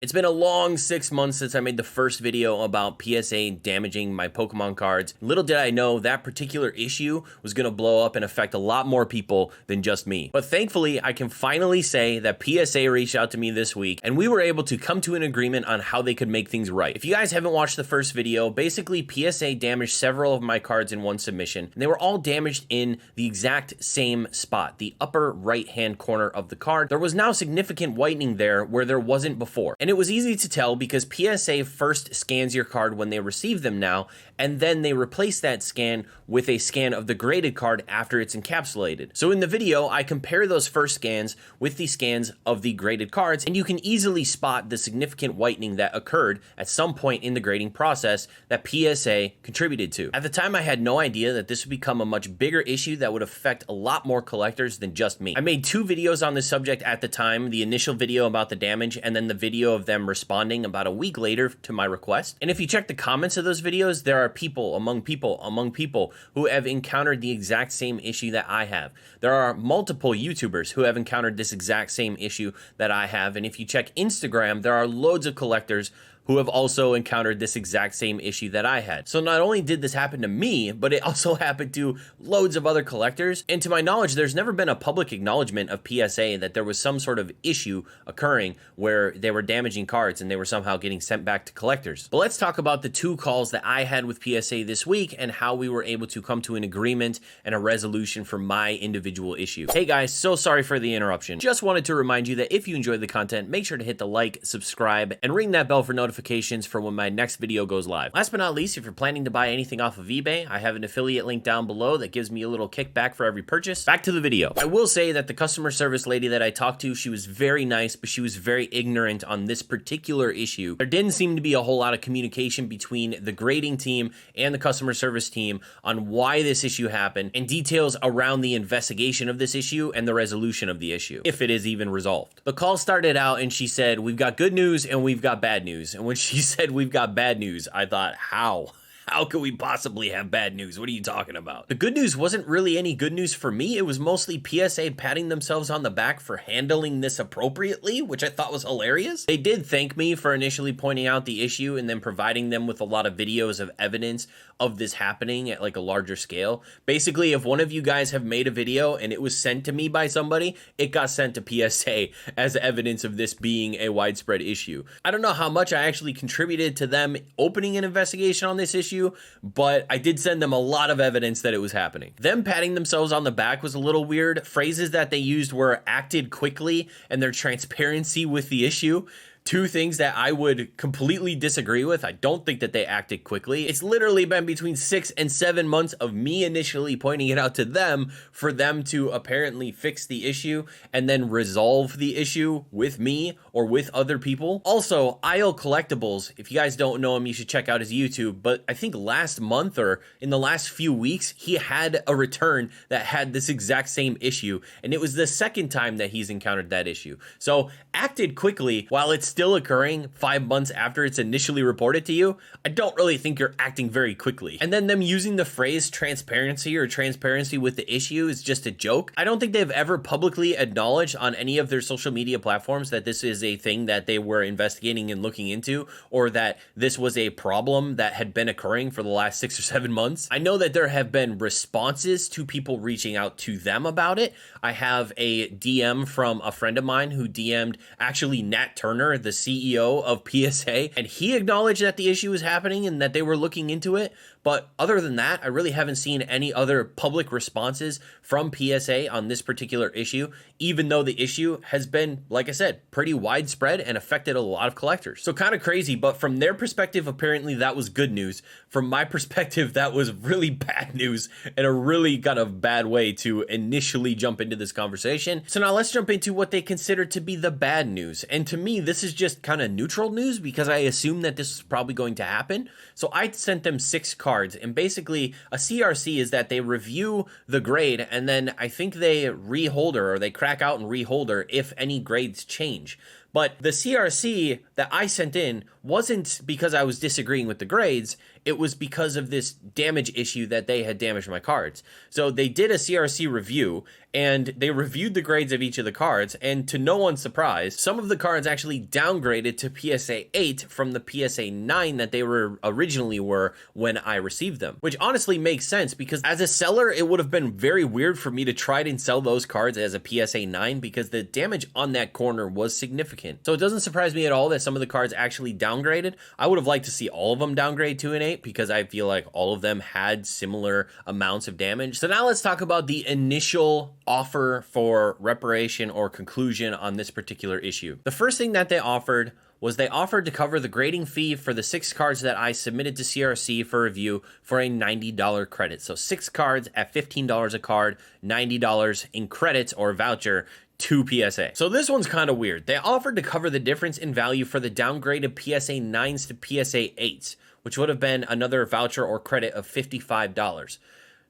It's been a long 6 months since I made the first video about PSA damaging my Pokemon cards. Little did I know that particular issue was going to blow up and affect a lot more people than just me. But thankfully, I can finally say that PSA reached out to me this week and we were able to come to an agreement on how they could make things right. If you guys haven't watched the first video, basically PSA damaged several of my cards in one submission, and they were all damaged in the exact same spot, the upper right-hand corner of the card. There was now significant whitening there where there wasn't before. And it was easy to tell because PSA first scans your card when they receive them now, and then they replace that scan with a scan of the graded card after it's encapsulated. So in the video, I compare those first scans with the scans of the graded cards, and you can easily spot the significant whitening that occurred at some point in the grading process that PSA contributed to. At the time, I had no idea that this would become a much bigger issue that would affect a lot more collectors than just me. I made 2 videos on this subject at the time, the initial video about the damage and then the video of them responding about a week later to my request. And if you check the comments of those videos, there are people among people who have encountered the exact same issue that I have. There are multiple YouTubers who have encountered this exact same issue that I have. And if you check Instagram, there are loads of collectors who have also encountered this exact same issue that I had. So not only did this happen to me, but it also happened to loads of other collectors. And to my knowledge, there's never been a public acknowledgement of PSA that there was some sort of issue occurring where they were damaging cards and they were somehow getting sent back to collectors. But let's talk about the 2 calls that I had with PSA this week and how we were able to come to an agreement and a resolution for my individual issue. Hey guys, so sorry for the interruption. Just wanted to remind you that if you enjoyed the content, make sure to hit the like, subscribe, and ring that bell for notifications for when my next video goes live. Last but not least, if you're planning to buy anything off of eBay, I have an affiliate link down below that gives me a little kickback for every purchase. Back to the video. I will say that the customer service lady that I talked to, she was very nice, but she was very ignorant on this particular issue. There didn't seem to be a whole lot of communication between the grading team and the customer service team on why this issue happened and details around the investigation of this issue and the resolution of the issue, if it is even resolved. The call started out and she said, "We've got good news and we've got bad news." And when she said we've got bad news, I thought, how? How could we possibly have bad news? What are you talking about? The good news wasn't really any good news for me. It was mostly PSA patting themselves on the back for handling this appropriately, which I thought was hilarious. They did thank me for initially pointing out the issue and then providing them with a lot of videos of evidence of this happening at like a larger scale. Basically, if one of you guys have made a video and it was sent to me by somebody, it got sent to PSA as evidence of this being a widespread issue. I don't know how much I actually contributed to them opening an investigation on this issue, but I did send them a lot of evidence that it was happening. Them patting themselves on the back was a little weird. Phrases that they used were acted quickly and their transparency with the issue. 2 things that I would completely disagree with. I don't think that they acted quickly. It's literally been between 6 and 7 months of me initially pointing it out to them for them to apparently fix the issue and then resolve the issue with me or with other people. Also, IO Collectibles, if you guys don't know him, you should check out his YouTube, but I think last month or in the last few weeks, he had a return that had this exact same issue, and it was the second time that he's encountered that issue. So acted quickly while it's still occurring 5 months after it's initially reported to you. I don't really think you're acting very quickly. And then them using the phrase transparency or transparency with the issue is just a joke. I don't think they've ever publicly acknowledged on any of their social media platforms that this is a thing that they were investigating and looking into, or that this was a problem that had been occurring for the last 6 or 7 months. I know that there have been responses to people reaching out to them about it. I have a DM from a friend of mine who DM'd actually Nat Turner, the CEO of PSA, and he acknowledged that the issue was happening and that they were looking into it. But other than that, I really haven't seen any other public responses from PSA on this particular issue, even though the issue has been, like I said, pretty widespread and affected a lot of collectors. So kind of crazy, but from their perspective, apparently that was good news. From my perspective, that was really bad news and a really kind of bad way to initially jump into this conversation. So now let's jump into what they consider to be the bad news. And to me, this is just kind of neutral news because I assume that this is probably going to happen. So I sent them 6 cards, and basically a CRC is that they review the grade and then I think they reholder or they crack out and reholder if any grades change. But the CRC that I sent in wasn't because I was disagreeing with the grades. it was because of this damage issue that they had damaged my cards. So they did a CRC review, and they reviewed the grades of each of the cards, and to no one's surprise, some of the cards actually downgraded to PSA 8 from the PSA 9 that they originally were when I received them, which honestly makes sense because as a seller, it would have been very weird for me to try and sell those cards as a PSA 9 because the damage on that corner was significant. So it doesn't surprise me at all that some of the cards actually downgraded. I would have liked to see all of them downgrade to an 8 because I feel like all of them had similar amounts of damage. So now let's talk about the initial offer for reparation or conclusion on this particular issue. The first thing that they offered was they offered to cover the grading fee for the 6 cards that I submitted to CRC for review for a $90 credit. So 6 cards at $15 a card, $90 in credits or voucher to PSA. So this one's kind of weird. They offered to cover the difference in value for the downgraded PSA 9s to PSA 8s, which would have been another voucher or credit of $55.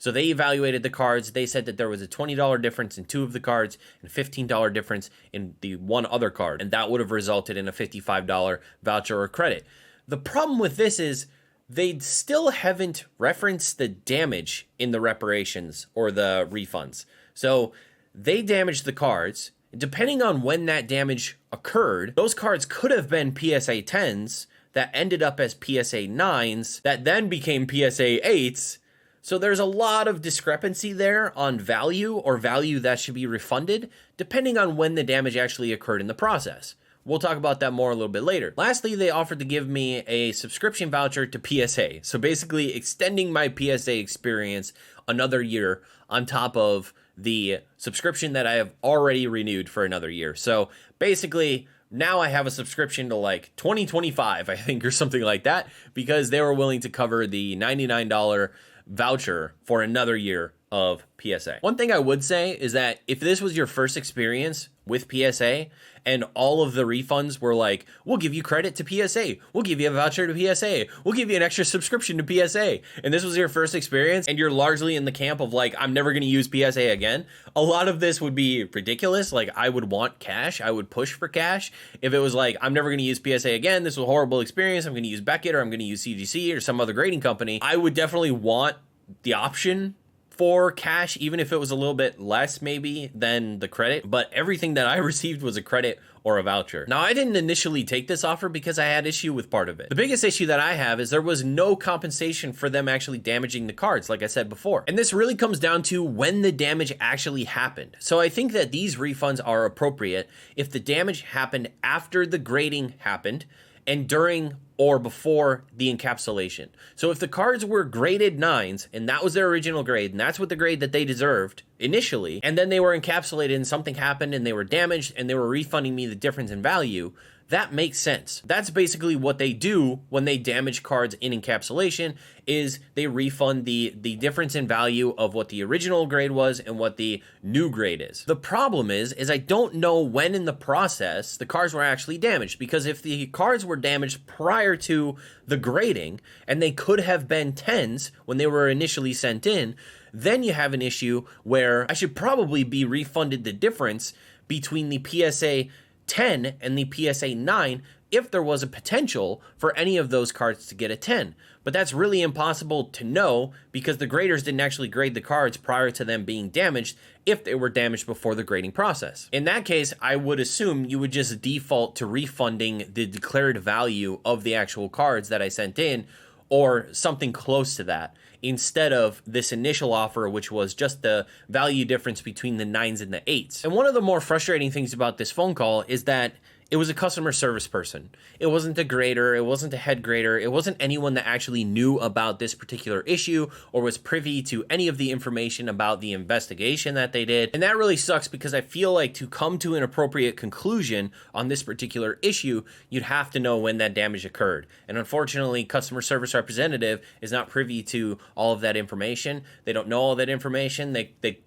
So they evaluated the cards. They said that there was a $20 difference in 2 of the cards and $15 difference in the one other card. And that would have resulted in a $55 voucher or credit. The problem with this is they still haven't referenced the damage in the reparations or the refunds. So they damaged the cards. Depending on when that damage occurred, those cards could have been PSA 10s that ended up as PSA 9s that then became PSA 8s. So there's a lot of discrepancy there on value or value that should be refunded, depending on when the damage actually occurred in the process. We'll talk about that more a little bit later. Lastly, they offered to give me a subscription voucher to PSA. So basically extending my PSA experience another year on top of the subscription that I have already renewed for another year. So basically, now I have a subscription to like 2025, I think, or something like that, because they were willing to cover the $99 voucher for another year of PSA. One thing I would say is that if this was your first experience with PSA and all of the refunds were like, we'll give you credit to PSA, we'll give you a voucher to PSA, we'll give you an extra subscription to PSA, and this was your first experience and you're largely in the camp of like, I'm never going to use PSA again, a lot of this would be ridiculous. Like I would want cash, I would push for cash. If it was like, I'm never going to use PSA again, this was a horrible experience, I'm going to use Beckett or I'm going to use CGC or some other grading company, I would definitely want the option for cash, even if it was a little bit less maybe than the credit, but everything that I received was a credit or a voucher. Now, I didn't initially take this offer because I had issue with part of it. The biggest issue that I have is there was no compensation for them actually damaging the cards, like I said before. And this really comes down to when the damage actually happened. So I think that these refunds are appropriate if the damage happened after the grading happened and during or before the encapsulation. So if the cards were graded 9s and that was their original grade and that's what the grade that they deserved initially, and then they were encapsulated and something happened and they were damaged and they were refunding me the difference in value, that makes sense. That's basically what they do when they damage cards in encapsulation, is they refund the difference in value of what the original grade was and what the new grade is. The problem is I don't know when in the process the cards were actually damaged, because if the cards were damaged prior to the grading and they could have been 10s when they were initially sent in, then you have an issue where I should probably be refunded the difference between the PSA 10 and the PSA 9 if there was a potential for any of those cards to get a 10. But that's really impossible to know because the graders didn't actually grade the cards prior to them being damaged if they were damaged before the grading process. In that case, I would assume you would just default to refunding the declared value of the actual cards that I sent in, or something close to that, instead of this initial offer, which was just the value difference between the 9s and the 8s. And one of the more frustrating things about this phone call is that it was a customer service person. It wasn't a grader, it wasn't a head grader, it wasn't anyone that actually knew about this particular issue or was privy to any of the information about the investigation that they did. And that really sucks, because I feel like to come to an appropriate conclusion on this particular issue, you'd have to know when that damage occurred. And unfortunately, customer service representative is not privy to all of that information. They don't know all that information.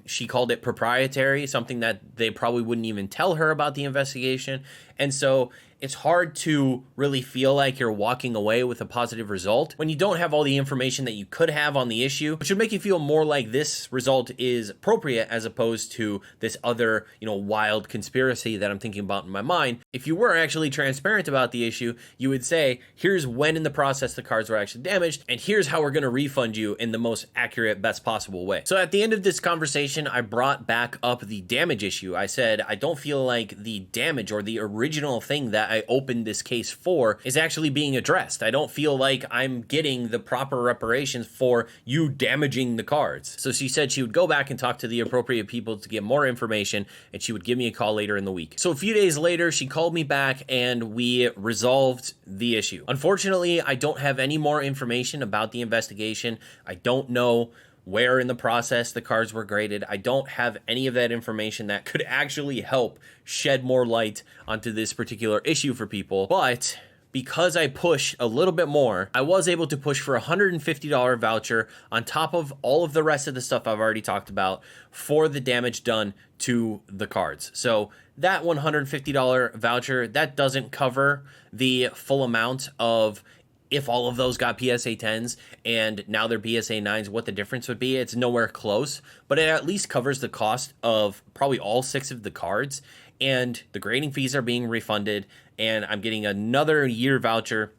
She called it proprietary, something that they probably wouldn't even tell her about the investigation. And so it's hard to really feel like you're walking away with a positive result when you don't have all the information that you could have on the issue, which should make you feel more like this result is appropriate as opposed to this other, wild conspiracy that I'm thinking about in my mind. If you were actually transparent about the issue, you would say, here's when in the process the cards were actually damaged, and here's how we're going to refund you in the most accurate, best possible way. So at the end of this conversation, I brought back up the damage issue. I said, I don't feel like the damage or the original thing that I opened this case for is actually being addressed. I don't feel like I'm getting the proper reparations for you damaging the cards. So she said she would go back and talk to the appropriate people to get more information, and she would give me a call later in the week. So a few days later, she called me back and we resolved the issue. Unfortunately, I don't have any more information about the investigation. I don't know where in the process the cards were graded. I don't have any of that information that could actually help shed more light onto this particular issue for people. But because I pushed a little bit more, I was able to push for a $150 voucher on top of all of the rest of the stuff I've already talked about for the damage done to the cards. So that $150 voucher, that doesn't cover the full amount of if all of those got PSA 10s and now they're PSA 9s, what the difference would be. It's nowhere close, but it at least covers the cost of probably all 6 of the cards, and the grading fees are being refunded, and I'm getting another year voucher,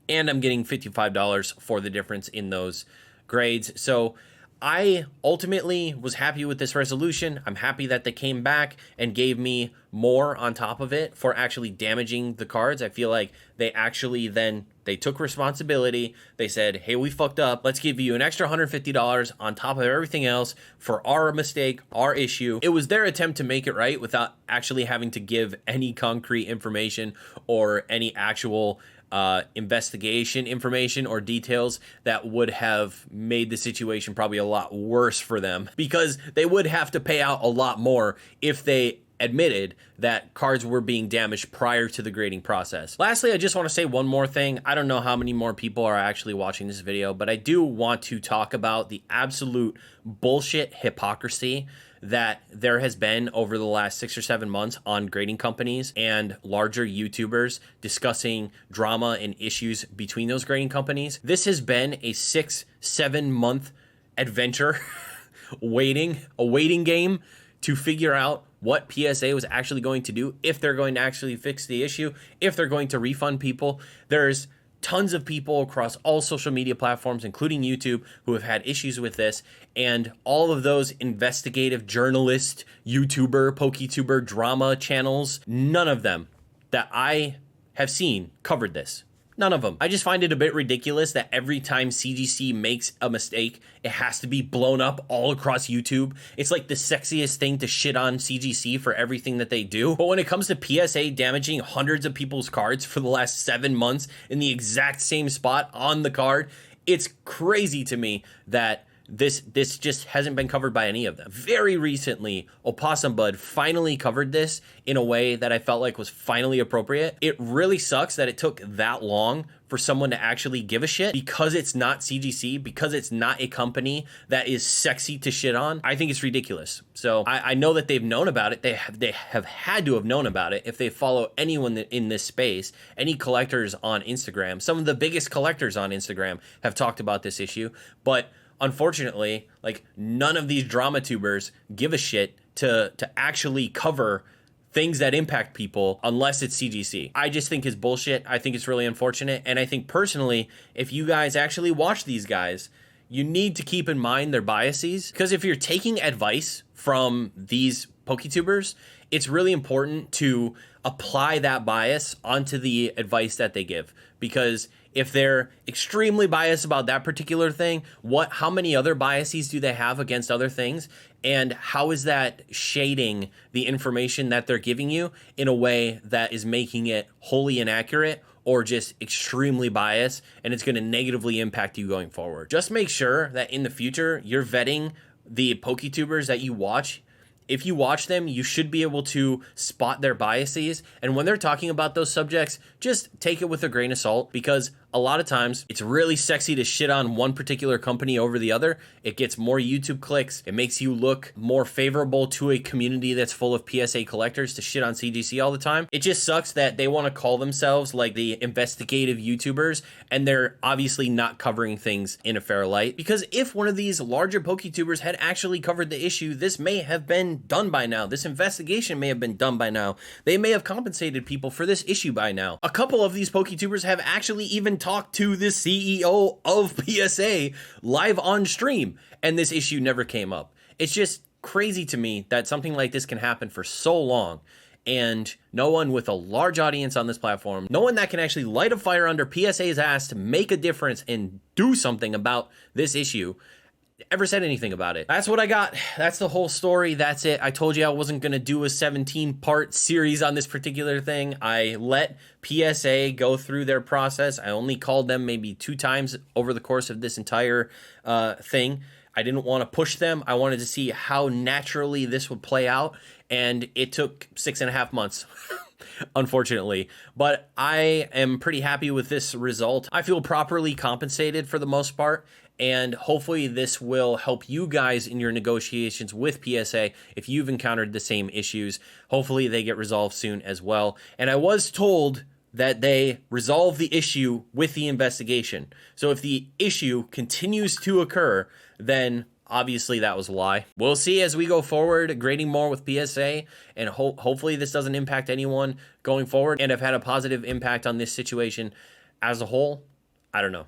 and I'm getting $55 for the difference in those grades. So I ultimately was happy with this resolution. I'm happy that they came back and gave me more on top of it for actually damaging the cards. I feel like they actually they took responsibility. They said, hey, we fucked up. Let's give you an extra $150 on top of everything else for our mistake, our issue. It was their attempt to make it right without actually having to give any concrete information or any actual investigation information or details that would have made the situation probably a lot worse for them, because they would have to pay out a lot more if they admitted that cards were being damaged prior to the grading process. Lastly, I just want to say one more thing. I don't know how many more people are actually watching this video, but I do want to talk about the absolute bullshit hypocrisy that there has been over the last 6 or 7 months on grading companies and larger YouTubers discussing drama and issues between those grading companies. This has been a 6-7 month adventure a waiting game to figure out what PSA was actually going to do, if they're going to actually fix the issue, if they're going to refund people. There's tons of people across all social media platforms, including YouTube, who have had issues with this, and all of those investigative journalist, YouTuber, PokeTuber, drama channels, none of them that I have seen covered this. None of them. I just find it a bit ridiculous that every time CGC makes a mistake, it has to be blown up all across YouTube. It's like the sexiest thing to shit on CGC for everything that they do. But when it comes to PSA damaging hundreds of people's cards for the last 7 months in the exact same spot on the card, it's crazy to me that this just hasn't been covered by any of them. Very recently, Opossum Bud finally covered this in a way that I felt like was finally appropriate. It really sucks that it took that long for someone to actually give a shit, because it's not CGC, because it's not a company that is sexy to shit on. I think it's ridiculous. So I know that they've known about it. They have had to have known about it if they follow anyone in this space, any collectors on Instagram. Some of the biggest collectors on Instagram have talked about this issue, but unfortunately, like, none of these drama tubers give a shit to actually cover things that impact people unless it's CGC. I just think it's bullshit. I think it's really unfortunate. And I think personally, if you guys actually watch these guys, you need to keep in mind their biases, because if you're taking advice from these PokeTubers, it's really important to apply that bias onto the advice that they give, because if they're extremely biased about that particular thing, how many other biases do they have against other things? And how is that shading the information that they're giving you in a way that is making it wholly inaccurate or just extremely biased, and it's going to negatively impact you going forward? Just make sure that in the future, you're vetting the PokeTubers that you watch. If you watch them, you should be able to spot their biases. And when they're talking about those subjects, just take it with a grain of salt, because a lot of times it's really sexy to shit on one particular company over the other. It gets more YouTube clicks. It makes you look more favorable to a community that's full of PSA collectors to shit on CGC all the time. It just sucks that they want to call themselves like the investigative YouTubers, and they're obviously not covering things in a fair light. Because if one of these larger PokeTubers had actually covered the issue, this may have been done by now. This investigation may have been done by now. They may have compensated people for this issue by now. A couple of these PokeTubers have actually even talked to the CEO of PSA live on stream, and this issue never came up. It's just crazy to me that something like this can happen for so long, and no one with a large audience on this platform, no one that can actually light a fire under PSA's ass to make a difference and do something about this issue, ever said anything about it. That's what I got. That's the whole story. That's it. I told you I wasn't going to do a 17-part series on this particular thing. I let PSA go through their process. I only called them maybe 2 times over the course of this entire thing. I didn't want to push them. I wanted to see how naturally this would play out, and it took 6.5 months. Unfortunately, but I am pretty happy with this result. I feel properly compensated for the most part, and hopefully this will help you guys in your negotiations with PSA if you've encountered the same issues. Hopefully they get resolved soon as well. And I was told that they resolve the issue with the investigation. So if the issue continues to occur, then obviously that was a lie. We'll see as we go forward, grading more with PSA, and hopefully this doesn't impact anyone going forward and have had a positive impact on this situation as a whole. I don't know.